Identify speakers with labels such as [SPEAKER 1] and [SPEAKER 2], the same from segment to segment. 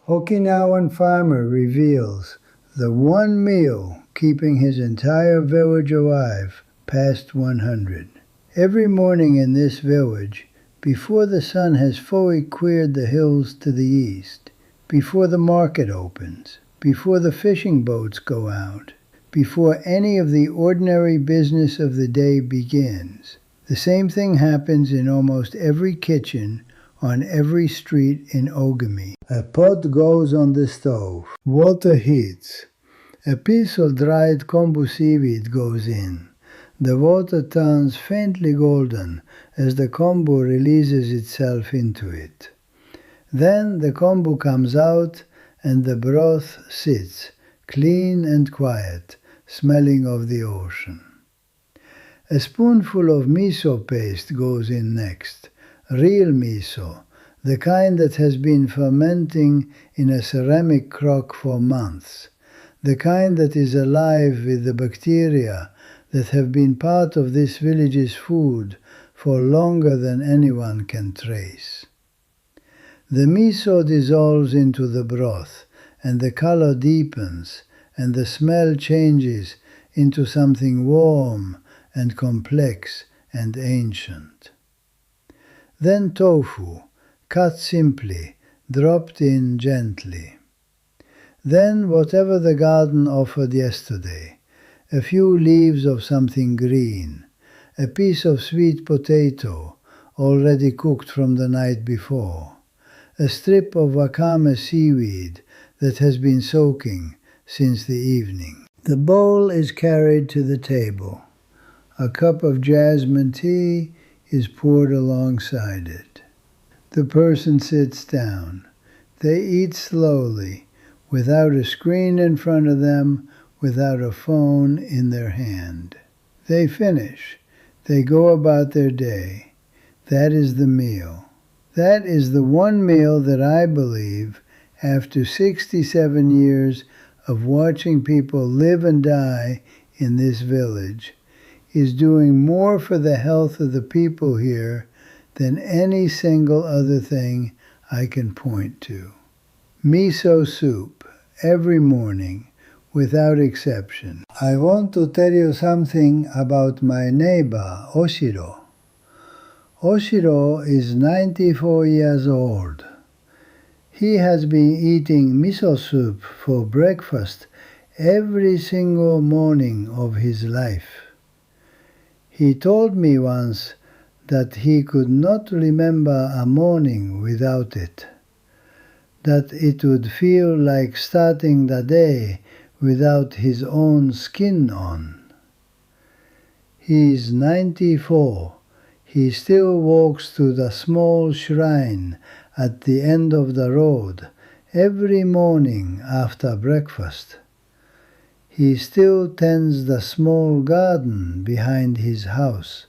[SPEAKER 1] Okinawan farmer reveals the one meal keeping his entire village alive past 100. Every morning in this village, before the sun has fully cleared the hills to the east, before the market opens, before the fishing boats go out, before any of the ordinary business of the day begins, the same thing happens in almost every kitchen on every street in Ogami. A pot goes on the stove. Water heats. A piece of dried kombu seaweed goes in. The water turns faintly golden as the kombu releases itself into it. Then the kombu comes out and the broth sits, clean and quiet, smelling of the ocean. A spoonful of miso paste goes in next. Real miso, the kind that has been fermenting in a ceramic crock for months, the kind that is alive with the bacteria that have been part of this village's food for longer than anyone can trace. The miso dissolves into the broth, and the color deepens, and the smell changes into something warm and complex and ancient. Then tofu, cut simply, dropped in gently. Then whatever the garden offered yesterday, a few leaves of something green, a piece of sweet potato already cooked from the night before, a strip of wakame seaweed that has been soaking since the evening. The bowl is carried to the table. A cup of jasmine tea is poured alongside it. The person sits down. They eat slowly, without a screen in front of them, without a phone in their hand. They finish. They go about their day. That is the meal. That is the one meal that I believe, after 67 years of watching people live and die in this village, is doing more for the health of the people here than any single other thing I can point to. Miso soup, every morning, without exception. I want to tell you something about my neighbor, Oshiro. Oshiro is 94 years old. He has been eating miso soup for breakfast every single morning of his life. He told me once that he could not remember a morning without it, that it would feel like starting the day without his own skin on. He is 94. He still walks to the small shrine at the end of the road every morning after breakfast. He still tends the small garden behind his house.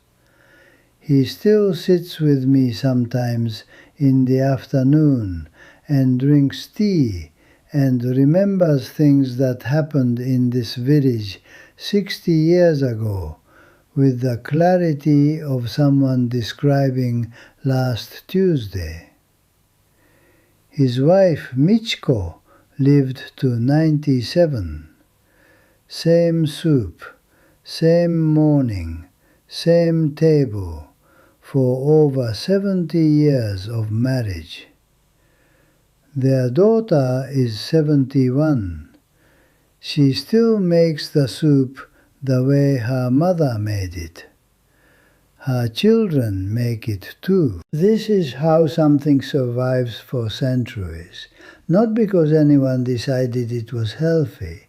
[SPEAKER 1] He still sits with me sometimes in the afternoon and drinks tea and remembers things that happened in this village 60 years ago with the clarity of someone describing last Tuesday. His wife Michiko lived to 97. Same soup, same morning, same table, for over 70 years of marriage. Their daughter is 71. She still makes the soup the way her mother made it. Her children make it too. This is how something survives for centuries, not because anyone decided it was healthy,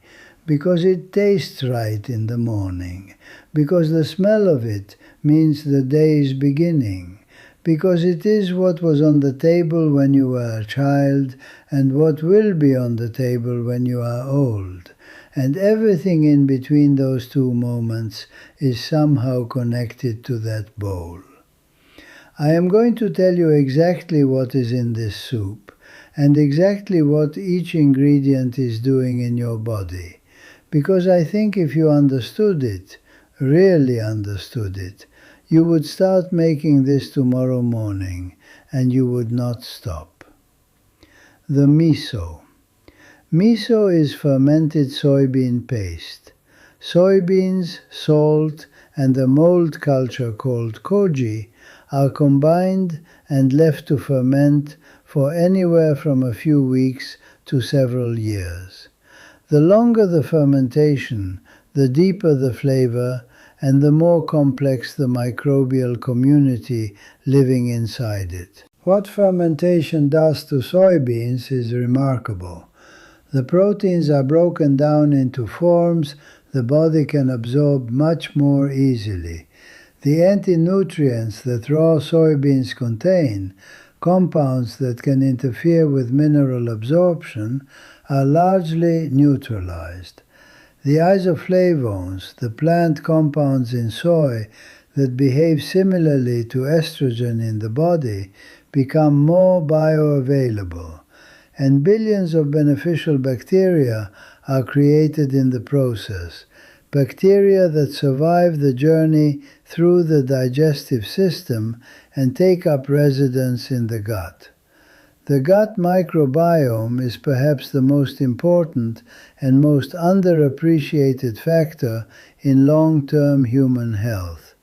[SPEAKER 1] because it tastes right in the morning, because the smell of it means the day is beginning, because it is what was on the table when you were a child and what will be on the table when you are old, and everything in between those two moments is somehow connected to that bowl. I am going to tell you exactly what is in this soup and exactly what each ingredient is doing in your body, because I think if you understood it, really understood it, you would start making this tomorrow morning and you would not stop. the miso. Miso is fermented soybean paste. Soybeans, salt, and the mold culture called koji are combined and left to ferment for anywhere from a few weeks to several years. The longer the fermentation, the deeper the flavor and the more complex the microbial community living inside it. What fermentation does to soybeans is remarkable. The proteins are broken down into forms the body can absorb much more easily. The anti-nutrients that raw soybeans contain, compounds that can interfere with mineral absorption, are largely neutralized. The isoflavones, the plant compounds in soy that behave similarly to estrogen in the body, become more bioavailable, and billions of beneficial bacteria are created in the process, bacteria that survive the journey through the digestive system and take up residence in the gut. The gut microbiome is perhaps the most important and most underappreciated factor in long-term human health.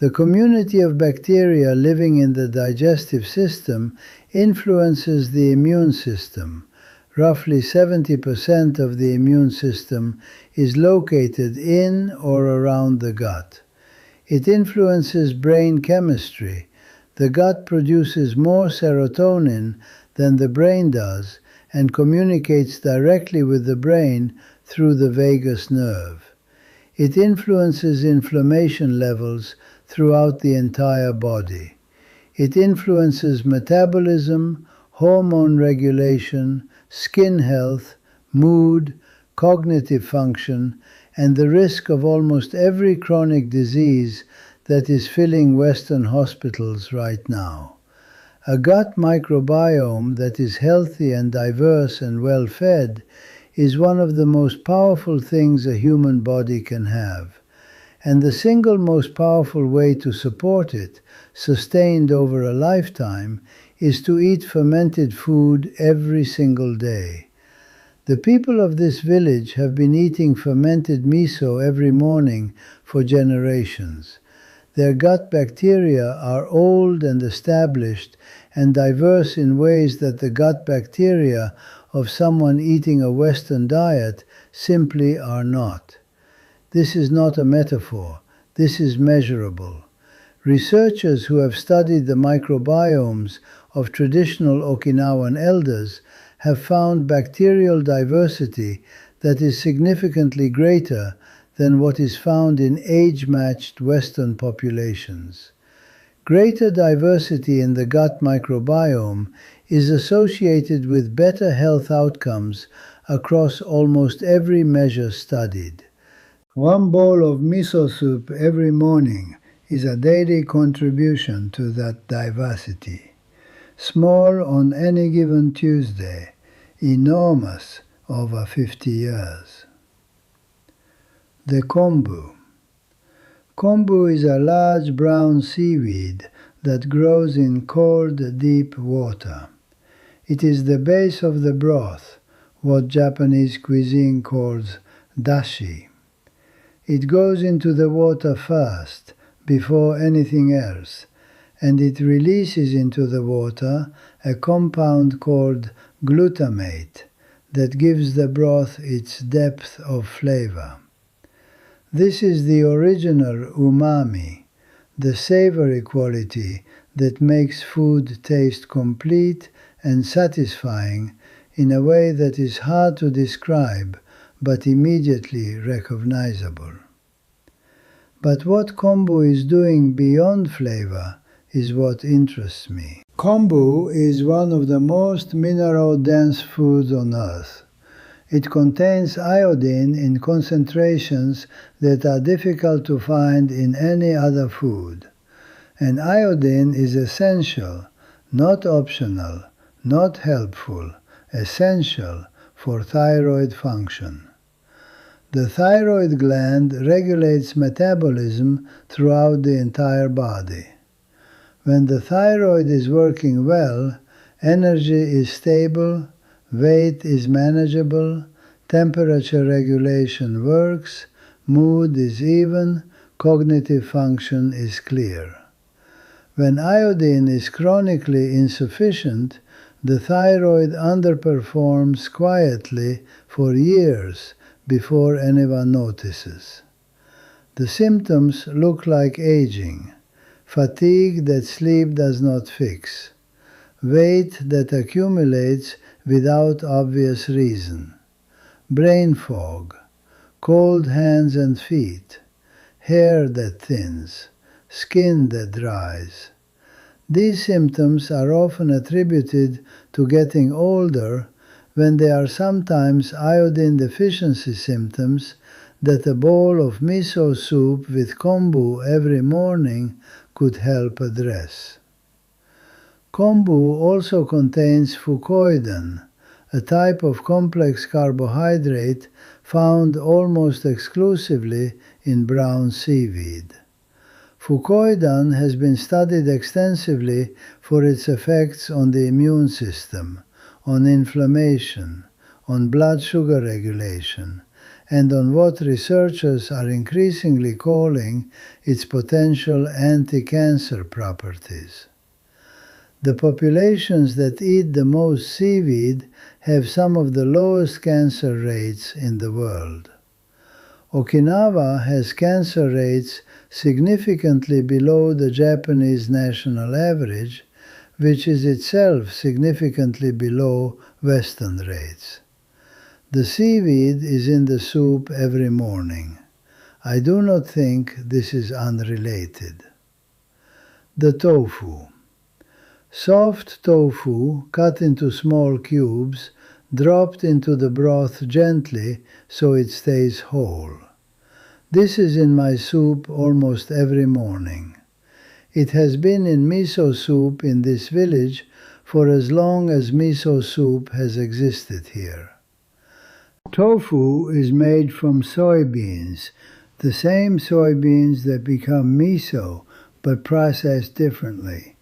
[SPEAKER 1] The community of bacteria living in the digestive system influences the immune system. Roughly 70% of the immune system is located in or around the gut. It influences brain chemistry. The gut produces more serotonin than the brain does and communicates directly with the brain through the vagus nerve. It influences inflammation levels throughout the entire body. It influences metabolism, hormone regulation, skin health, mood, cognitive function, and the risk of almost every chronic disease that is filling Western hospitals right now. A gut microbiome that is healthy and diverse and well-fed is one of the most powerful things a human body can have. And the single most powerful way to support it, sustained over a lifetime, is to eat fermented food every single day. The people of this village have been eating fermented miso every morning for generations. Their gut bacteria are old and established and diverse in ways that the gut bacteria of someone eating a Western diet simply are not. This is not a metaphor. This is measurable. Researchers who have studied the microbiomes of traditional Okinawan elders have found bacterial diversity that is significantly greater than what is found in age-matched Western populations. Greater diversity in the gut microbiome is associated with better health outcomes across almost every measure studied. One bowl of miso soup every morning is a daily contribution to that diversity. Small on any given Tuesday, enormous over 50 years. The kombu. Kombu is a large brown seaweed that grows in cold, deep water. It is the base of the broth, what Japanese cuisine calls dashi. It goes into the water first, before anything else, and it releases into the water a compound called glutamate that gives the broth its depth of flavor. This is the original umami, the savory quality that makes food taste complete and satisfying in a way that is hard to describe but immediately recognizable. But what kombu is doing beyond flavor is what interests me. Kombu is one of the most mineral-dense foods on earth. It contains iodine in concentrations that are difficult to find in any other food. And iodine is essential, not optional, not helpful, essential for thyroid function. The thyroid gland regulates metabolism throughout the entire body. When the thyroid is working well, energy is stable, weight is manageable, temperature regulation works, mood is even, cognitive function is clear. When iodine is chronically insufficient, the thyroid underperforms quietly for years before anyone notices. The symptoms look like aging, fatigue that sleep does not fix, weight that accumulates without obvious reason, brain fog, cold hands and feet, hair that thins, skin that dries. These symptoms are often attributed to getting older when they are sometimes iodine deficiency symptoms that a bowl of miso soup with kombu every morning could help address. Kombu also contains fucoidan, a type of complex carbohydrate found almost exclusively in brown seaweed. Fucoidan has been studied extensively for its effects on the immune system, on inflammation, on blood sugar regulation, and on what researchers are increasingly calling its potential anti-cancer properties. The populations that eat the most seaweed have some of the lowest cancer rates in the world. Okinawa has cancer rates significantly below the Japanese national average, which is itself significantly below Western rates. The seaweed is in the soup every morning. I do not think this is unrelated. The tofu. Soft tofu, cut into small cubes, dropped into the broth gently so it stays whole. This is in my soup almost every morning. It has been in miso soup in this village for as long as miso soup has existed here. Tofu is made from soybeans, the same soybeans that become miso but processed differently.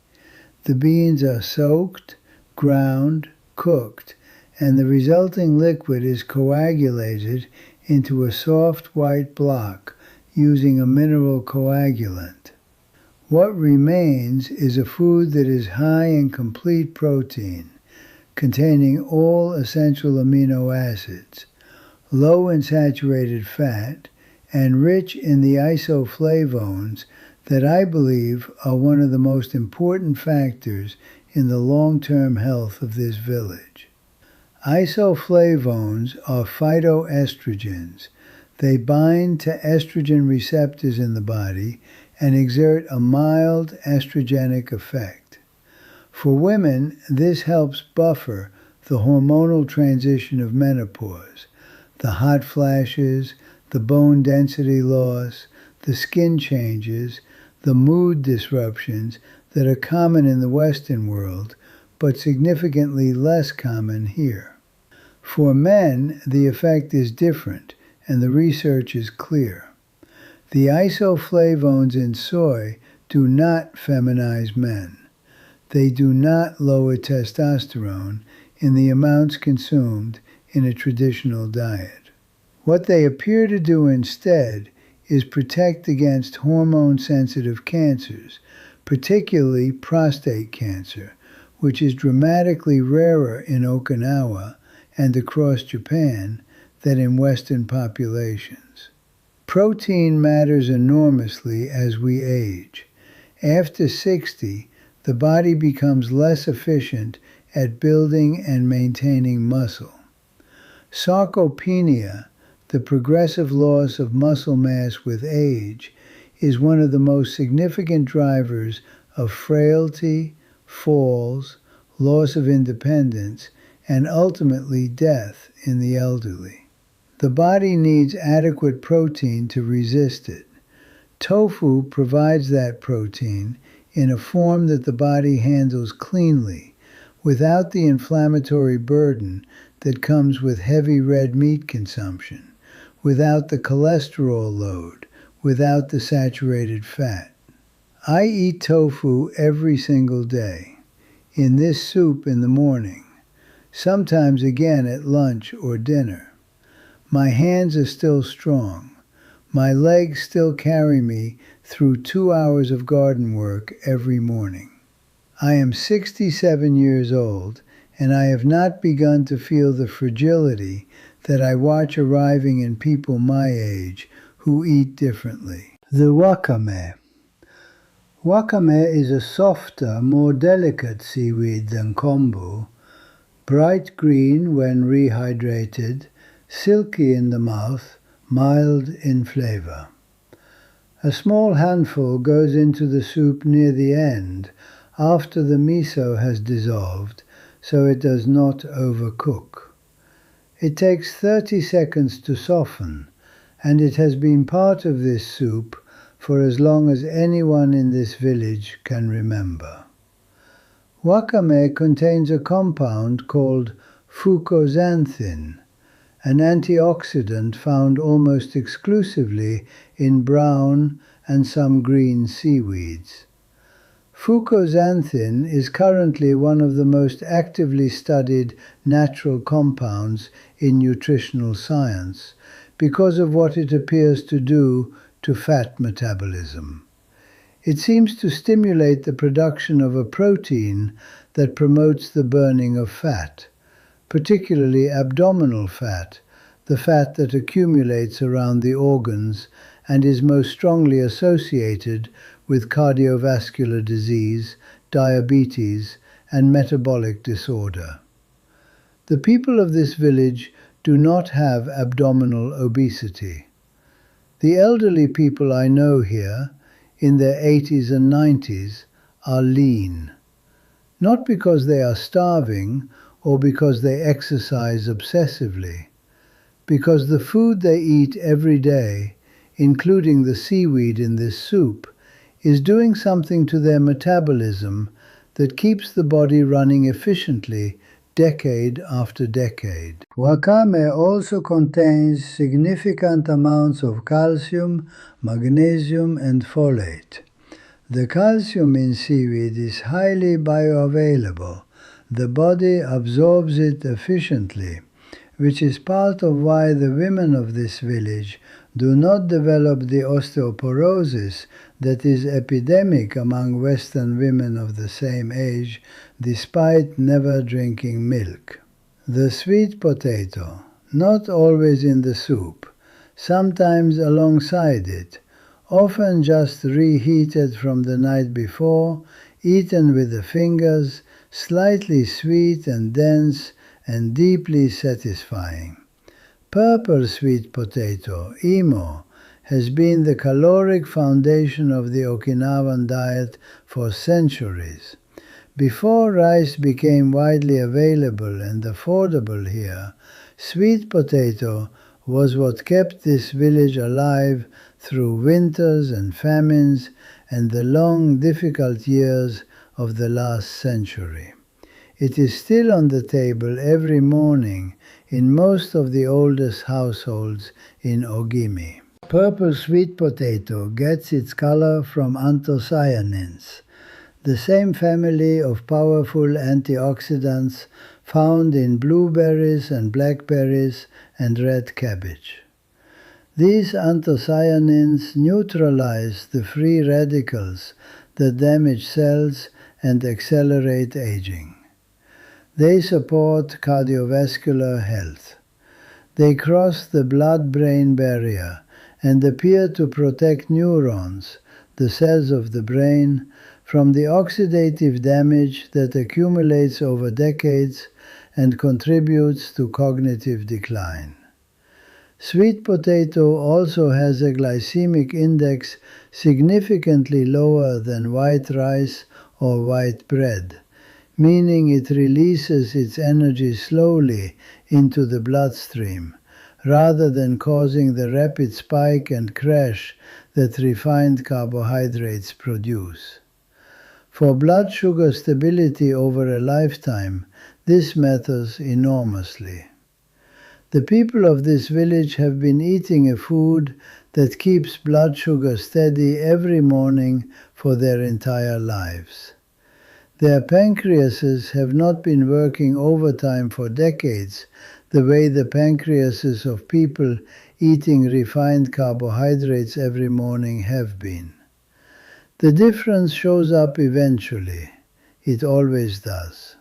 [SPEAKER 1] The beans are soaked, ground, cooked, and the resulting liquid is coagulated into a soft white block using a mineral coagulant. What remains is a food that is high in complete protein, containing all essential amino acids, low in saturated fat, and rich in the isoflavones that I believe are one of the most important factors in the long-term health of this village. Isoflavones are phytoestrogens. They bind to estrogen receptors in the body and exert a mild estrogenic effect. For women, this helps buffer the hormonal transition of menopause, the hot flashes, the bone density loss, the skin changes, the mood disruptions that are common in the Western world, but significantly less common here. For men, the effect is different, and the research is clear. The isoflavones in soy do not feminize men. They do not lower testosterone in the amounts consumed in a traditional diet. What they appear to do instead is protect against hormone-sensitive cancers, particularly prostate cancer, which is dramatically rarer in Okinawa and across Japan than in Western populations. Protein matters enormously as we age. After 60, the body becomes less efficient at building and maintaining muscle. Sarcopenia, the progressive loss of muscle mass with age, is one of the most significant drivers of frailty, falls, loss of independence, and ultimately death in the elderly. The body needs adequate protein to resist it. Tofu provides that protein in a form that the body handles cleanly, without the inflammatory burden that comes with heavy red meat consumption, without the cholesterol load, without the saturated fat. I eat tofu every single day. In this soup in the morning, sometimes again at lunch or dinner. My hands are still strong. My legs still carry me through 2 hours of garden work every morning. I am 67 years old, and I have not begun to feel the fragility that I watch arriving in people my age who eat differently. The wakame. Wakame is a softer, more delicate seaweed than kombu, bright green when rehydrated, silky in the mouth, mild in flavor. A small handful goes into the soup near the end, after the miso has dissolved, so it does not overcook. It takes 30 seconds to soften, and it has been part of this soup for as long as anyone in this village can remember. Wakame contains a compound called fucoxanthin, an antioxidant found almost exclusively in brown and some green seaweeds. Fucoxanthin is currently one of the most actively studied natural compounds in nutritional science because of what it appears to do to fat metabolism. It seems to stimulate the production of a protein that promotes the burning of fat, particularly abdominal fat, the fat that accumulates around the organs and is most strongly associated with cardiovascular disease, diabetes, and metabolic disorder. The people of this village do not have abdominal obesity. The elderly people I know here, in their 80s and 90s, are lean. Not because they are starving or because they exercise obsessively, because the food they eat every day, including the seaweed in this soup, is doing something to their metabolism that keeps the body running efficiently decade after decade. Wakame also contains significant amounts of calcium, magnesium, and folate. The calcium in seaweed is highly bioavailable. The body absorbs it efficiently, which is part of why the women of this village do not develop the osteoporosis that is epidemic among Western women of the same age, despite never drinking milk. The sweet potato, not always in the soup, sometimes alongside it, often just reheated from the night before, eaten with the fingers, slightly sweet and dense and deeply satisfying. Purple sweet potato, imo, has been the caloric foundation of the Okinawan diet for centuries. Before rice became widely available and affordable here, sweet potato was what kept this village alive through winters and famines and the long, difficult years of the last century. It is still on the table every morning in most of the oldest households in Ogimi. Purple sweet potato gets its color from anthocyanins, the same family of powerful antioxidants found in blueberries and blackberries and red cabbage. These anthocyanins neutralize the free radicals that damage cells and accelerate aging. They support cardiovascular health. They cross the blood-brain barrier and appear to protect neurons, the cells of the brain, from the oxidative damage that accumulates over decades and contributes to cognitive decline. Sweet potato also has a glycemic index significantly lower than white rice or white bread, meaning it releases its energy slowly into the bloodstream, rather than causing the rapid spike and crash that refined carbohydrates produce. For blood sugar stability over a lifetime, this matters enormously. The people of this village have been eating a food that keeps blood sugar steady every morning for their entire lives. Their pancreases have not been working overtime for decades the way the pancreases of people eating refined carbohydrates every morning have been. The difference shows up eventually. It always does.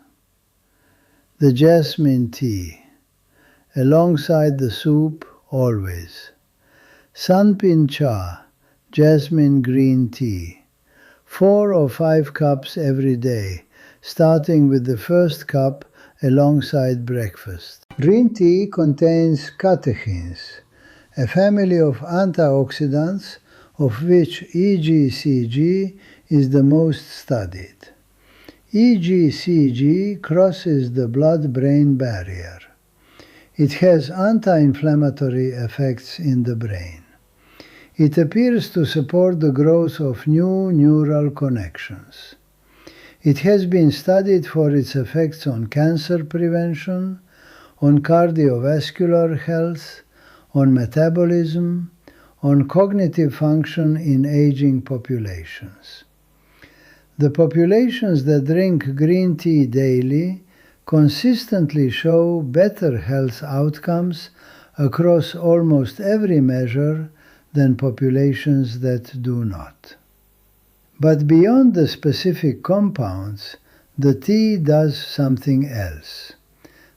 [SPEAKER 1] The jasmine tea. Alongside the soup, always. Sunpin cha, jasmine green tea. 4 or 5 cups every day, starting with the first cup alongside breakfast. Green tea contains catechins, a family of antioxidants of which EGCG is the most studied. EGCG crosses the blood-brain barrier. It has anti-inflammatory effects in the brain. It appears to support the growth of new neural connections. It has been studied for its effects on cancer prevention, on cardiovascular health, on metabolism, on cognitive function in aging populations. The populations that drink green tea daily consistently show better health outcomes across almost every measure than populations that do not. But beyond the specific compounds, the tea does something else.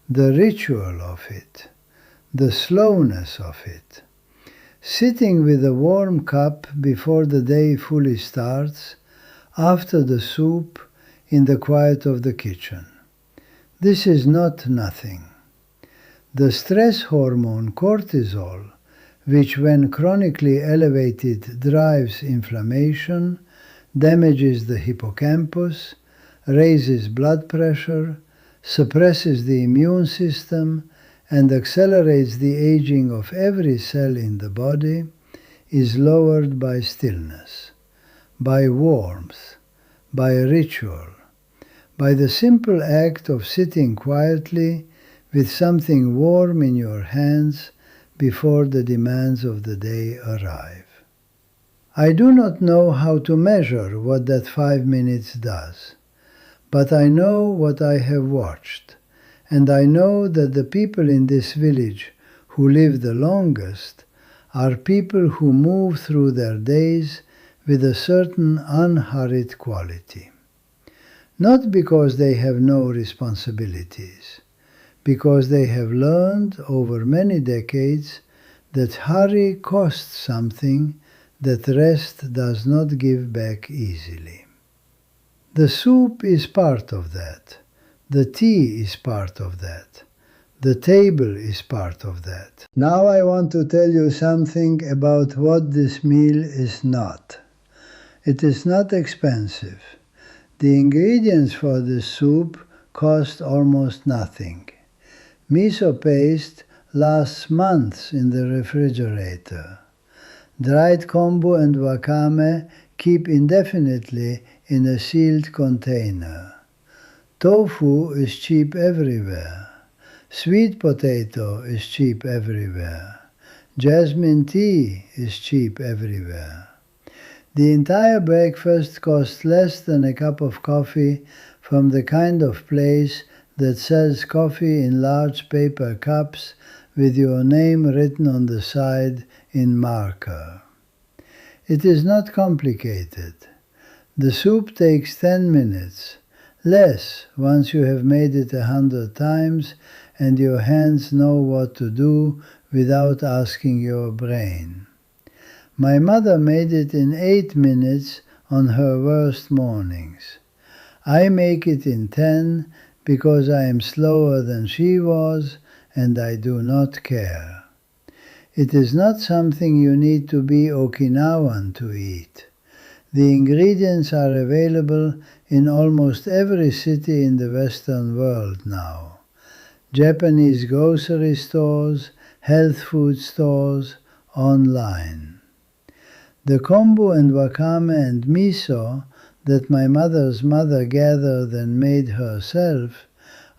[SPEAKER 1] The ritual of it, the slowness of it. Sitting with a warm cup before the day fully starts, after the soup, in the quiet of the kitchen. This is not nothing. The stress hormone cortisol, which when chronically elevated drives inflammation, damages the hippocampus, raises blood pressure, suppresses the immune system, and accelerates the aging of every cell in the body, is lowered by stillness, by warmth, by ritual, by the simple act of sitting quietly with something warm in your hands before the demands of the day arrive. I do not know how to measure what that 5 minutes does, but I know what I have watched, and I know that the people in this village who live the longest are people who move through their days with a certain unhurried quality. Not because they have no responsibilities, because they have learned over many decades that hurry costs something that rest does not give back easily. The soup is part of that. The tea is part of that. The table is part of that. Now I want to tell you something about what this meal is not. It is not expensive. The ingredients for this soup cost almost nothing. Miso paste lasts months in the refrigerator. Dried kombu and wakame keep indefinitely in a sealed container. Tofu is cheap everywhere. Sweet potato is cheap everywhere. Jasmine tea is cheap everywhere. The entire breakfast costs less than a cup of coffee from the kind of place that sells coffee in large paper cups with your name written on the side in marker. It is not complicated. The soup takes 10 minutes, less once you have made it 100 times and your hands know what to do without asking your brain. My mother made it in 8 minutes on her worst mornings. I make it in 10 because I am slower than she was and I do not care. It is not something you need to be Okinawan to eat. The ingredients are available in almost every city in the Western world now. Japanese grocery stores, health food stores, online. The kombu and wakame and miso that my mother's mother gathered and made herself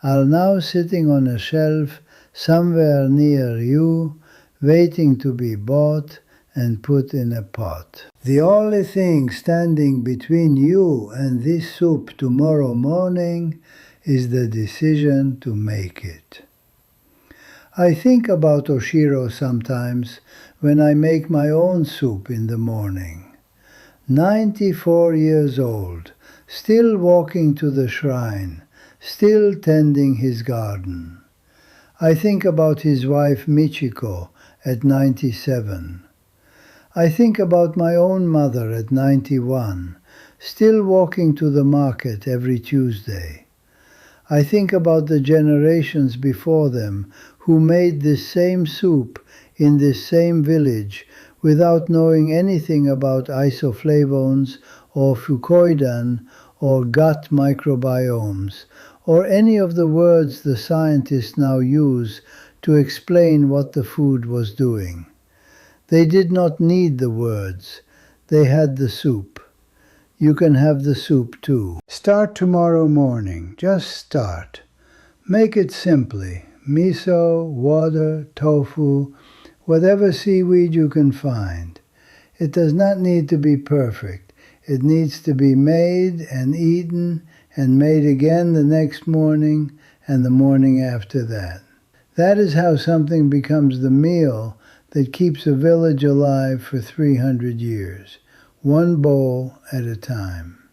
[SPEAKER 1] are now sitting on a shelf somewhere near you, waiting to be bought and put in a pot. The only thing standing between you and this soup tomorrow morning is the decision to make it. I think about Oshiro sometimes when I make my own soup in the morning. 94 years old, still walking to the shrine, still tending his garden. I think about his wife Michiko at 97. I think about my own mother at 91, still walking to the market every Tuesday. I think about the generations before them who made this same soup in this same village without knowing anything about isoflavones or fucoidan or gut microbiomes or any of the words the scientists now use to explain what the food was doing. They did not need the words. They had the soup. You can have the soup too. Start tomorrow morning. Just start. Make it simply. Miso, water, tofu, whatever seaweed you can find. It does not need to be perfect. It needs to be made and eaten and made again the next morning and the morning after that. That is how something becomes the meal that keeps a village alive for 300 years, one bowl at a time.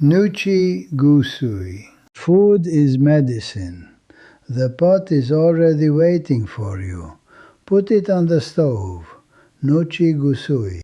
[SPEAKER 1] Nuchi Gusui. Food is medicine. The pot is already waiting for you. Put it on the stove. Nuchi Gusui.